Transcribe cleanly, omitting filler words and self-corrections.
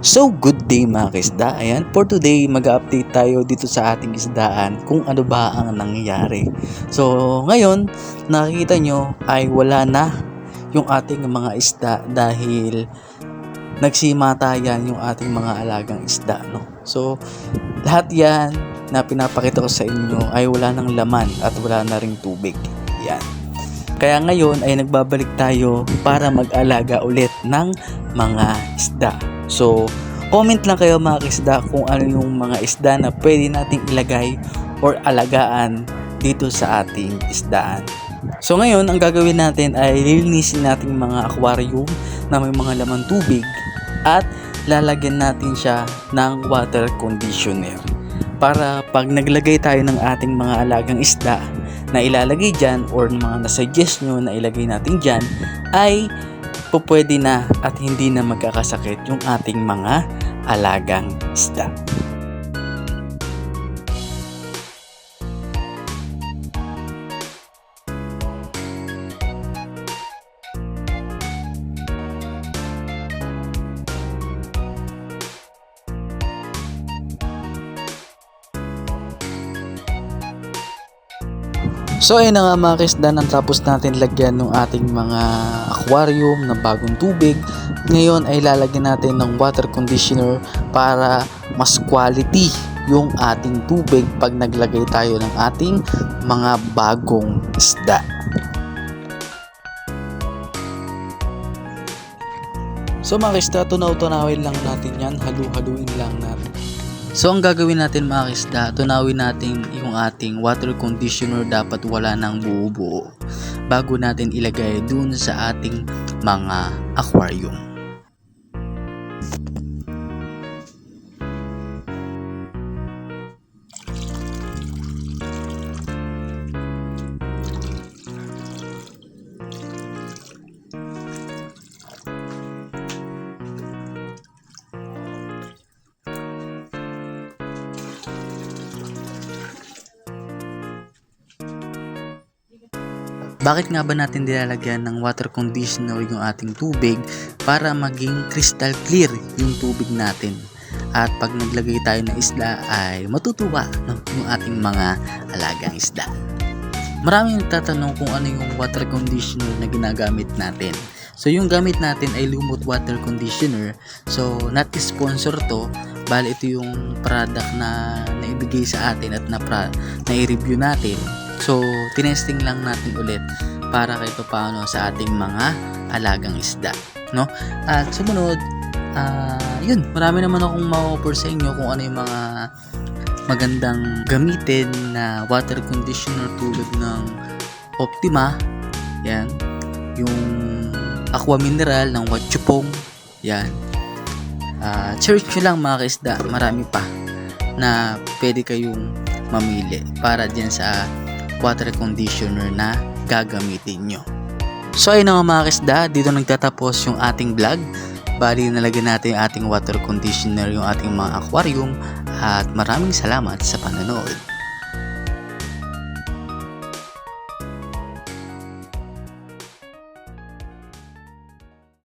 So good day mga kaisda. Ayan, for today mag-update tayo dito sa ating isdaan kung ano ba ang nangyayari. So ngayon nakikita nyo ay wala na yung ating mga isda dahil nagsimatayan yung ating mga alagang isda, no? So lahat yan na pinapakita ko sa inyo ay wala ng laman at wala na ring tubig. Yan. Kaya ngayon ay nagbabalik tayo para mag-alaga ulit ng mga isda. So, comment lang kayo mga isda kung ano yung mga isda na pwede nating ilagay or alagaan dito sa ating isdaan. So ngayon, ang gagawin natin ay lilinisin nating mga aquarium na may mga laman tubig at lalagyan natin siya ng water conditioner. Para pag naglagay tayo ng ating mga alagang isda na ilalagay dyan or mga nasuggest nyo na ilagay natin dyan ay pwede na at hindi na magkakasakit yung ating mga alagang isda. So ayun na nga mga kaisda, nang tapos natin lagyan ng ating mga aquarium ng bagong tubig. Ngayon ay lalagyan natin ng water conditioner para mas quality yung ating tubig pag naglagay tayo ng ating mga bagong isda. So mga kaisda, tunaw-tunawin lang natin yan, halu-haluin lang natin. So ang gagawin natin mga kaisda, tunawin natin yung ating water conditioner, dapat wala nang buo-buo bago natin ilagay dun sa ating mga aquarium. Bakit nga ba natin nilalagyan ng water conditioner yung ating tubig? Para maging crystal clear yung tubig natin. At pag naglagay tayo ng isda ay matutuwa, no, yung ating mga alagang isda. Maraming nagtatanong kung ano yung water conditioner na ginagamit natin. So yung gamit natin ay Lumot water conditioner. So not sponsor to, bali ito yung product na naibigay sa atin at na-review natin. So, tinesting lang natin ulit para kahit paano sa ating mga alagang isda, no? At sumunod, yun, marami naman akong ma-offer sa inyo kung ano yung mga magandang gamitin na water conditioner tulad ng Optima, yan, yung Aqua Mineral ng Watchupong, yan. Search nyo lang mga kaisda, marami pa na pwede kayong mamili para dyan sa water conditioner na gagamitin nyo. So ayun nga mga kaisda, dito nagtatapos yung ating vlog. Bali nalagyan natin yung ating water conditioner, yung ating mga aquarium, at maraming salamat sa panonood.